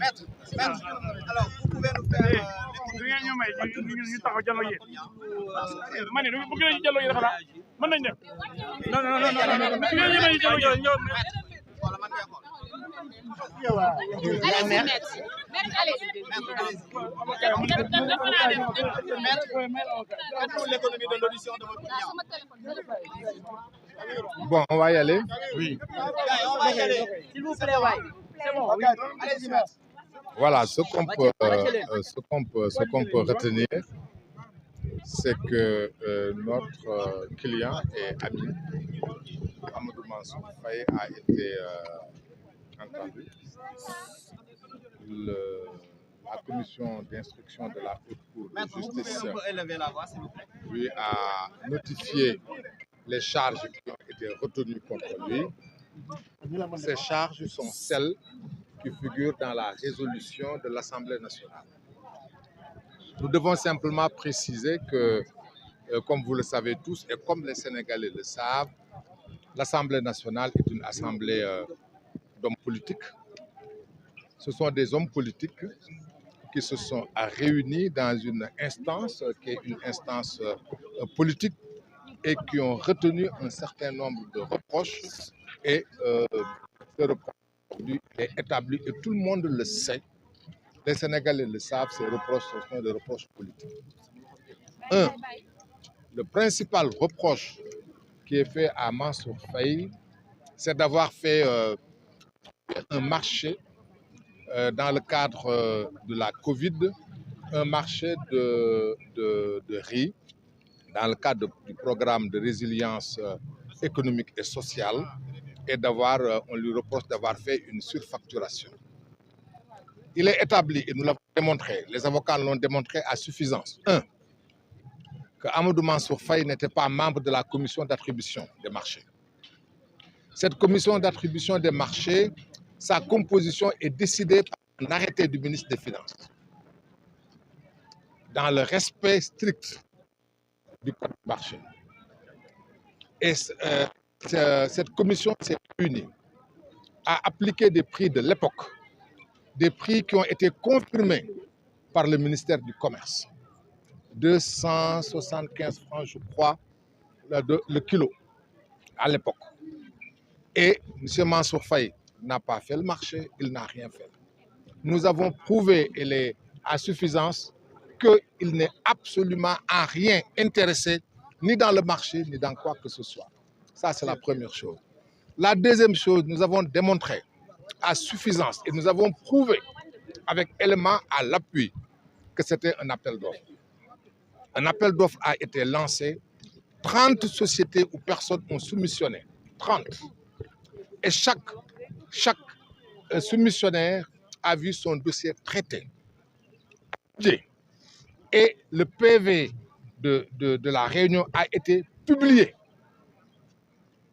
Maître, alors vous pouvez nous faire l'économie de l'audition de votre client. Bon, on va y aller. Oui. On va y aller. S'il vous plaît, ouais. C'est bon. Allez-y, maître. Voilà, ce qu'on peut retenir, c'est que notre client et ami, Amadou Mansour Faye, a été entendu. La commission d'instruction de la Haute Cour de justice lui a notifié les charges qui ont été retenues contre lui. Ces charges sont celles qui figurent dans la résolution de l'Assemblée nationale. Nous devons simplement préciser que, comme vous le savez tous et comme les Sénégalais le savent, l'Assemblée nationale est une assemblée d'hommes politiques. Ce sont des hommes politiques qui se sont réunis dans une instance qui est une instance politique et qui ont retenu un certain nombre de reproches et ce reproche est établi et tout le monde le sait. Les Sénégalais le savent, ces reproches sont des reproches politiques. Le principal reproche qui est fait à Mansour Faye, c'est d'avoir fait un marché dans le cadre de la Covid, un marché de riz, dans le cadre du programme de résilience économique et sociale, et on lui reproche d'avoir fait une surfacturation. Il est établi, et nous l'avons démontré, les avocats l'ont démontré à suffisance. Que Amadou Mansour Faye n'était pas membre de la commission d'attribution des marchés. Cette commission d'attribution des marchés, sa composition est décidée par un arrêté du ministre des Finances, dans le respect strict du code du marché. Et cette commission s'est réunie à appliquer des prix de l'époque, des prix qui ont été confirmés par le ministère du Commerce. 275 francs, je crois, le kilo à l'époque. Et M. Mansour Faye n'a pas fait le marché, il n'a rien fait. Nous avons prouvé, à suffisance, qu'il n'est absolument à rien intéressé, ni dans le marché, ni dans quoi que ce soit. Ça, c'est la première chose. La deuxième chose, nous avons démontré à suffisance et nous avons prouvé avec éléments à l'appui que c'était un appel d'offres. Un appel d'offres a été lancé, 30 sociétés ou personnes ont soumissionné, 30. Et chaque soumissionnaire a vu son dossier traité. Et le PV de la réunion a été publié.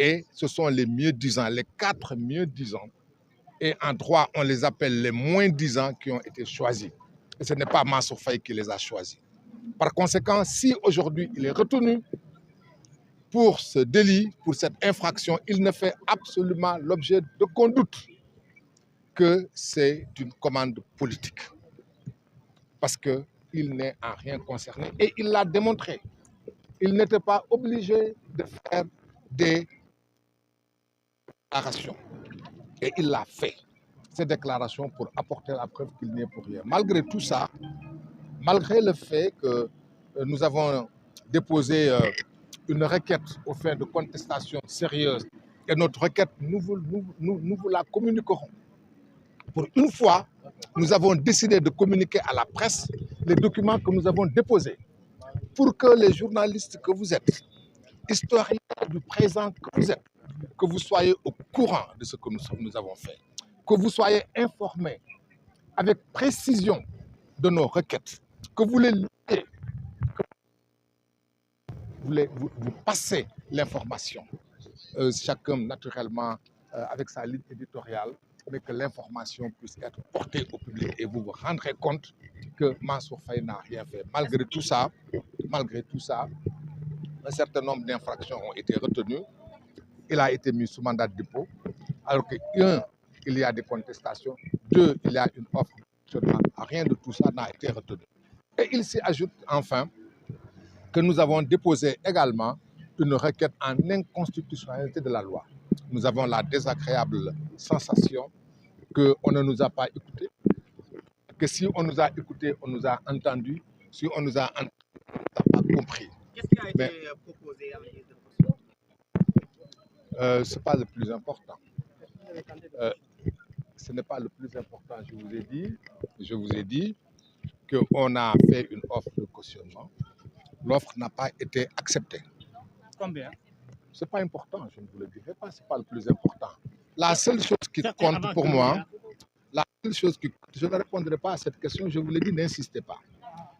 Et ce sont les mieux-disants, les 4 mieux-disants. Et en droit, on les appelle les moins-disants qui ont été choisis. Et ce n'est pas Mansour Faye qui les a choisis. Par conséquent, si aujourd'hui il est retenu pour ce délit, pour cette infraction, il ne fait absolument l'objet d'aucun doute que c'est une commande politique. Parce qu'il n'est en rien concerné. Et il l'a démontré. Il n'était pas obligé de faire des déclarations. Et il l'a fait, ces déclarations, pour apporter la preuve qu'il n'y est pour rien. Malgré tout ça, malgré le fait que nous avons déposé une requête aux fins de contestation sérieuse, et notre requête, nous vous la communiquerons. Pour une fois, nous avons décidé de communiquer à la presse les documents que nous avons déposés pour que les journalistes que vous êtes, historiens du présent que vous êtes, que vous soyez au courant de ce que nous avons fait, que vous soyez informés avec précision de nos requêtes, que vous les lisez, que vous passez l'information, chacun naturellement avec sa ligne éditoriale, mais que l'information puisse être portée au public et vous vous rendrez compte que Mansour Faye n'a rien fait. Malgré tout ça, un certain nombre d'infractions ont été retenues. Il a été mis sous mandat de dépôt, alors que, il y a des contestations. 2, il y a une offre de cautionnement. Rien de tout ça n'a été retenu. Et il s'y ajoute enfin que nous avons déposé également une requête en inconstitutionnalité de la loi. Nous avons la désagréable sensation qu'on ne nous a pas écoutés, que si on nous a écoutés, on nous a entendus, si on nous a entendus, on n'a pas compris. Qu'est-ce qui a été proposé en guise de caution? Ce n'est pas le plus important. Ce n'est pas le plus important. Je vous ai dit qu'on a fait une offre de cautionnement. L'offre n'a pas été acceptée. Combien? Ce n'est pas important, je ne vous le dirai pas, ce n'est pas le plus important. La seule chose qui compte pour moi, la seule chose qui je ne répondrai pas à cette question, je vous l'ai dit, n'insistez pas.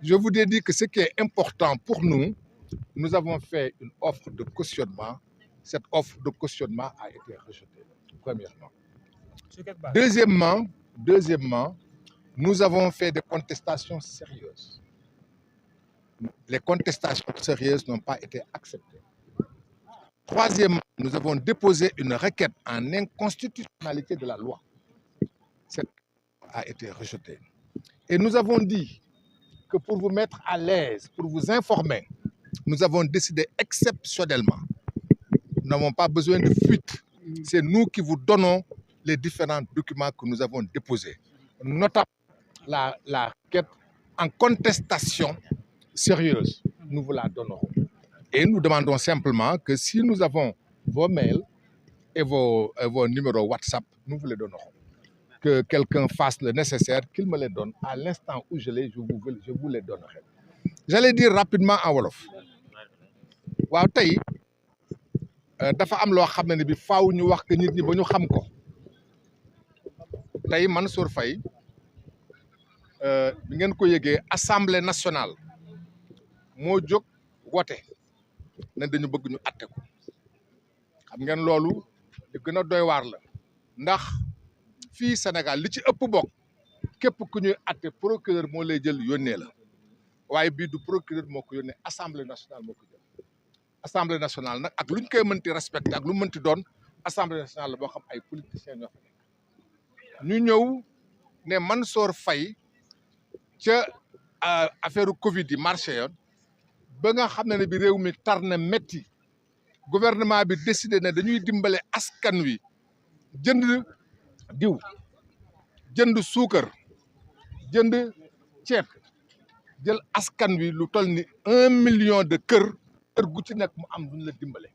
Je vous ai dit que ce qui est important pour nous, nous avons fait une offre de cautionnement. Cette offre de cautionnement a été rejetée, premièrement. Deuxièmement, nous avons fait des contestations sérieuses. Les contestations sérieuses n'ont pas été acceptées. Troisièmement, nous avons déposé une requête en inconstitutionnalité de la loi. Cette a été rejetée. Et nous avons dit que pour vous mettre à l'aise, pour vous informer, nous avons décidé exceptionnellement. Nous n'avons pas besoin de fuite. C'est nous qui vous donnons les différents documents que nous avons déposés, notamment la requête en contestation sérieuse. Nous vous la donnerons. Et nous demandons simplement que si nous avons vos mails et vos numéros WhatsApp, nous vous les donnerons. Que quelqu'un fasse le nécessaire, qu'il me les donne. À l'instant où je vous les donnerai. J'allais dire rapidement en wolof. waaw tey dafa am loo xam ne bi faaw ñu wax que nit ñi ba ñu xam ko tey Mansour Faye bi ngeen ko yëgee assemblée nationale moo jóg wote ne dañu bëgg ñu atte ko xam ngeen loolu li gën a doy waar la ndax fii Sénégal li ci ëpp bokk képp ku ñuy atte procureur moo lay jël yónnee la waaye bii du procureur moo ko yónnee assemblée nationale moo ko jël assemblée nationale nag ak lu ñu koy mënti respecté ak lu mënti doon assemblée nationale la boo xam ay politiciens ñoo fa nekk ñu ñëw ne Mansour Faye ca affaire Covid yi marché yoon ba nga xam ne bi réew mi tar na métti gouvernement bi décidé ne dañuy dimbale askan wi jënd diw jënd suukar jënd ceeb jël askan wi lu toll ni 1 million de kër gu ci nekk mu am duñ la dimbale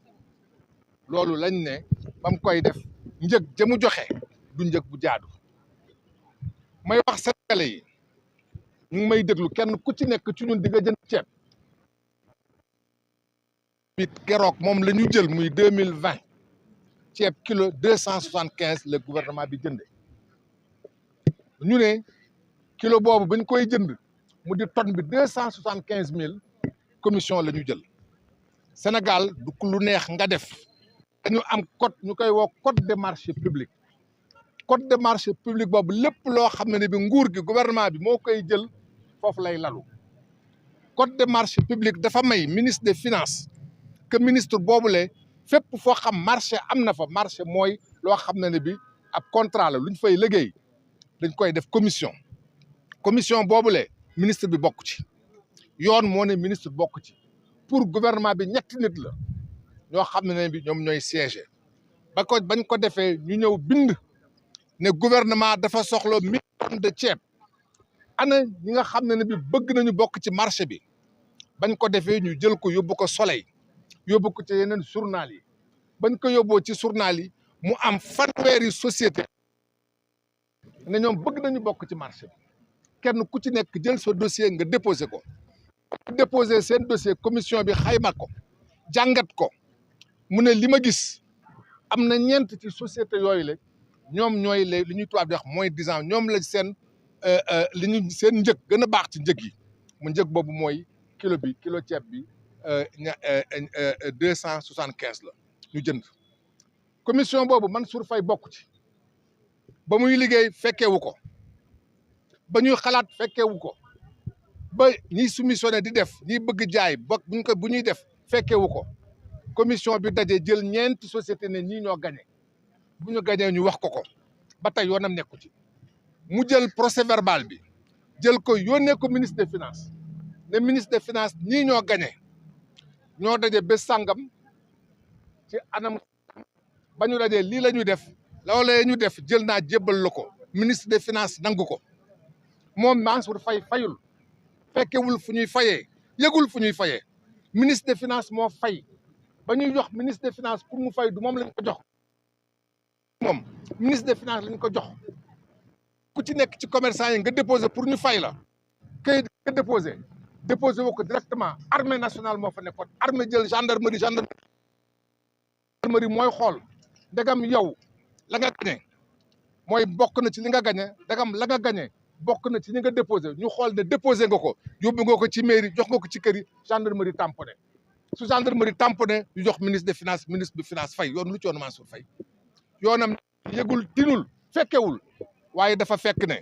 loolu lañ ne ba mu koy def njëg ja mu joxe du njëg bu jaadu may wax sénégalais yi ñu ngi may déglu kenn ku ci nekk ci ñun di nga jënd ceeb bi keroog moom la ñu jël muy 2020 ceeb kilo 275 le gouvernement bi jënde ñu ne kilo boobu bañ koy jënd mu di tonne bi 275 000 commission la ñu jël Sénégal du lu neex nga def dañu am code ñu koy woo code des marchés publics code des marchés publics boobu lépp loo xam ne bi nguur gi gouvernement bi moo koy jël foofu lay lalu code des marchés publics dafa may ministre des finances que ministre boobule fépp foo xam marché am na fa marché mooy loo xam ne bi ab contrat la lu ñu fay liggéey dañ koy def commission boobule ministre bi bokk ci yoon moo ne ministre bokk ci pour gouvernement bi ñetti nit la ñoo xam ne bi ñoom ñooy siégé bañ ko defee ñu ñëw bind ne gouvernement dafa soxla 1000 tonnes de ceeb ana ñi nga xam ne bi bëgg nañu bokk ci marché bi bañ ko defee ñu jël ko yóbbu ko Soleil yóbbu ko ci yeneen journal yi bañ ko yóbboo ci journal yi mu am fanweeri société ne ñoom bëgg nañu bokk ci marché bi kenn ku ci nekk jël sa dossier nga déposé ko déposé seen dossier commission bi xayma ko jàngat ko mu ne li ma gis am na ñeent ci société yooyu la ñoom ñooy li ñuy tubaab di wax moins 10 ans ñoom la seen li ñu seen njëg gën a baax ci njëg yi mu njëg boobu mooy kilo ceeb bi 275 la ñu jënd commission boobu Mansour Faye bokk ci ba muy liggéey fekkeewu ko ba ñuy xalaat fekkeewu ko ba ñiy soumissionné di def ñiy bëgg jaay bokk bu ñuy def fekkeewu ko commission bi daje jël ñeenti société ne ñii ñoo gagné bu ñu gagné ñu wax ko ba tey yoonam nekku ci mu jël procès verbal bi jël ko yónnee ko ministre des finances ne ministre des finances ñii ñoo gagné ñoo daje bés sàngam ci anam ba ñu dajee lii la ñuy def loolee ñu def jël naa jébbal la ko ministre des finances nangu ko moom Mansour Faye fayul fekkewul fu ñuy fayee yëgul fu ñuy fayee ministre des finances moo fay ba ñuy jox ministre des finances pour mu fay du moom lañ ko jox moom ministre des finances lañ ko jox ku ci nekk ci commerçant yi nga déposé pour ñu fay la kayit nga déposé woo ko directement armée nationale moo fa nekkoon armée jël gendarmerie mooy xool ndegam yow la nga gañe mooy bokk na ci li nga gañe ndegam la nga gañe bokk na ci ñi nga déposé ñu xool ne déposé nga ko yóbbu nga ko ci mairie jox nga ko ci kër yi gendarmerie tamponné su gendarmerie tamponné ñu jox ministre des finances ministre des finances fay yoon lu ci yoon Mansour Faye yoonam yëgul tinul fekkewul waaye dafa fekk ne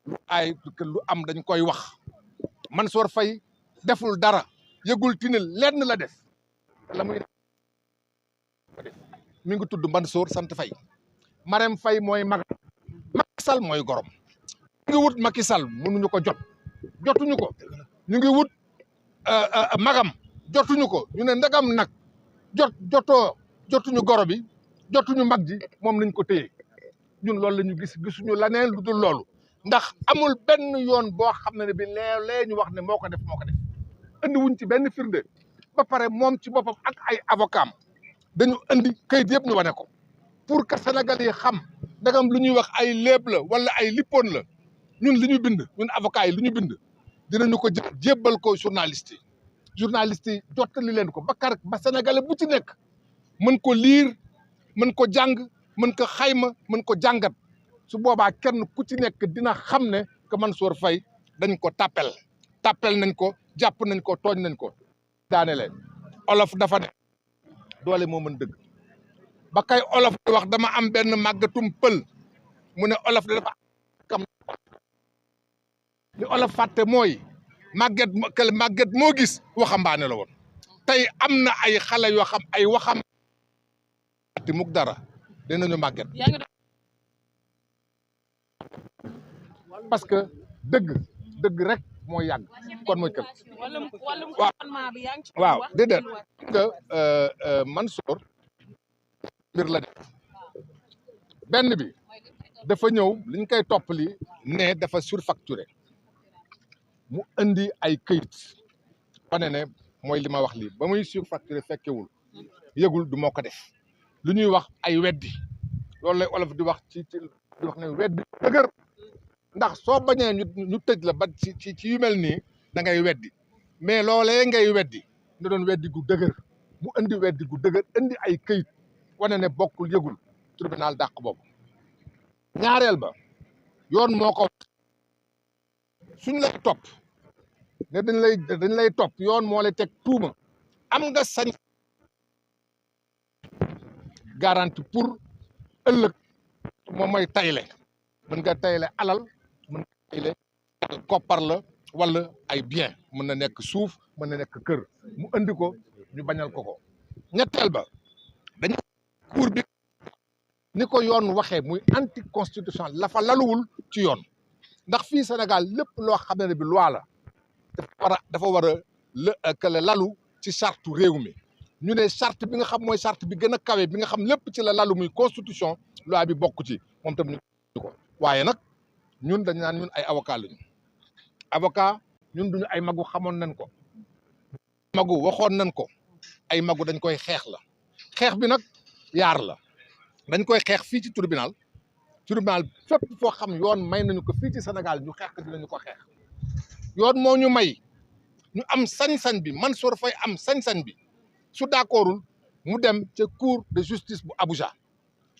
lu am dañ koy wax Mansour Faye deful dara yëgul tinil lenn la def la muy mi ngi tudd Mansour sant Faye Marème Faye mooy mag Macky Sall mooy gorom ñu ngi wut Macky Sall mënuñu ko jotuñu ko ñu ngi wut magam jotuñu ko ñu ne ndagam nag jotuñu goro bi jotuñu mag ji moom lañ ko téye ñun loolu la ñu gisuñu laneen lu dul loolu ndax amul benn yoon boo xam ne bi lee ñu wax ne moo ko def andi wuñ ci benn firnde ba pare moom ci boppam ak ay avocat dañu andi kayit yëpp ñu wane ko pour que Sénégal yi xam ndagam lu ñuy wax ay léeb la wala ay lippoon la ñun li ñu bind ñun avocat yi li ñu bind dinañu ko jébbal ko journaliste yi jottali leen ko ba Sénégalais bu ci nekk mën ko liir mën ko jàng mën ko xayma mën ko jàngat su boobaa kenn ku ci nekk dina xam ne que Mansour Faye dañ ko tàppel nañ ko jàpp nañ ko tooñ nañ ko daane leen olof dafa ne doole moo mën dëgg ba kay olof di wax dama am benn màggatum pël mu ne olof dafa kam li olof fàtte mooy màgget moo gis waxambaane la woon tey am na ay xale yoo xam ay waxam ti muk dara dinañu màgget parce que dëgg rek mooy yàgg kon mooy kër waaw déedéet nga Mansour mbir la def benn bi dafa ñëw liñ koy topp li ne dafa surfacturé mu indi ay këyit wane ne mooy li ma wax lii ba muy surfacturé fekkewul yëgul du moo ko def lu ñuy wax ay weddi loolu lay olof di wax di wax ne weddi dëgër ndax soo bañee ñu tëj la ba ci yu mel nii da ngay weddi mais loolee ngay weddi na doon weddi gu dëgër mu indi weddi gu dëgër indi ay këyit wane ne bokkul yëgul tribunal dàq boobu ñaareel ba yoon moo ko suñ lay topp ne dañ lay topp yoon moo lay teg tuuma am nga sañ garantie pour ëllëg moom mooy tayle mën nga tayle alal mën nga tayle koppar la wala ay bien mën na nekk suuf mën na nekk kër mu andi ko ñu bañal ko ñetteel ba dañu cour bi ni ko yoon waxee muy anti constitution la fa laluwul ci yoon ndax fii Sénégal lépp loo xam ne bi loi la dafa war a lalu ci charte réew mi ñu ne charte bi nga xam mooy charte bi gën a kawe bi nga xam lépp ci la lalu muy constitution loi bi bokk ci moom tam ñu ko waaye nag ñun dañ naan ñun ay avocat lañu avocat ñun duñu ay magu xamoon nañ ko magu waxoon nañ ko ay magu dañ koy xeex la xeex bi nag yaar la dañ koy xeex fii ci tribunal fépp foo xam yoon may nañu ko fii ci Sénégal ñu xeex ko dinañu ko xeex yoon moo ñu may ñu am sañ-sañ bi Mansour Faye am sañ-sañ bi su d'accordul mu dem ca cour de justice bu Abuja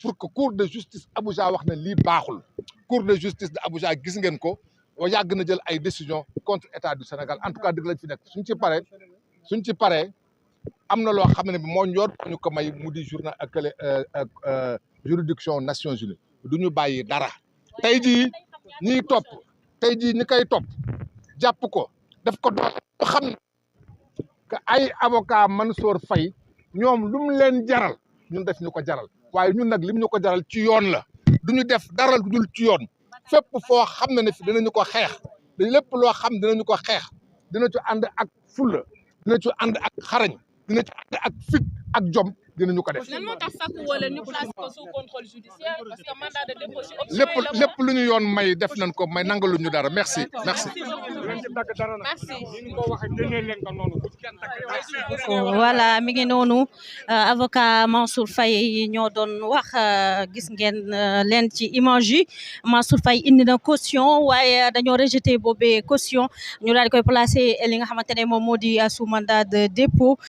pour que cour de justice Abuja wax ne lii baaxul cour de justice de Abuja gis ngeen ko yàgg na jël ay décision contre état du Sénégal en tout cas dëgg lañ fi nekk suñ ci paree am na loo xam ne bi moo yoon ñu ko may mu di juridiction Nations Unies du ñu bàyyi dara tey jii ñi koy topp jàpp ko def ko doon xam ne que ay avocat Mansour Faye ñoom lu mu leen jaral ñun def ñu ko jaral waaye ñun nag lim ñu ko jaral ci yoon la du ñu def dara lu dul ci yoon fépp foo xam ne fi dinañu ko xeex lépp loo xam dinañu ko xeex dina ci ànd ak fulla dina ci ànd ak xarañ dina ci ànd ak fit ak jom dinañu ko def. lan moo tax sàkku wala ñu place ko sous contrôle judiciaire parce que mandat de dépôt ci option lépp lu ñu yoon may def nañ ko may nangalu ñu dara merci. voilà mi ngi noonu avocat Mansour Faye ñoo doon wax gis ngeen leen ci image yi Mansour Faye indi na caution waaye dañoo rejeté boobee caution ñu daal di koy placé li nga xamante ne moom moo di sous mandat de dépôt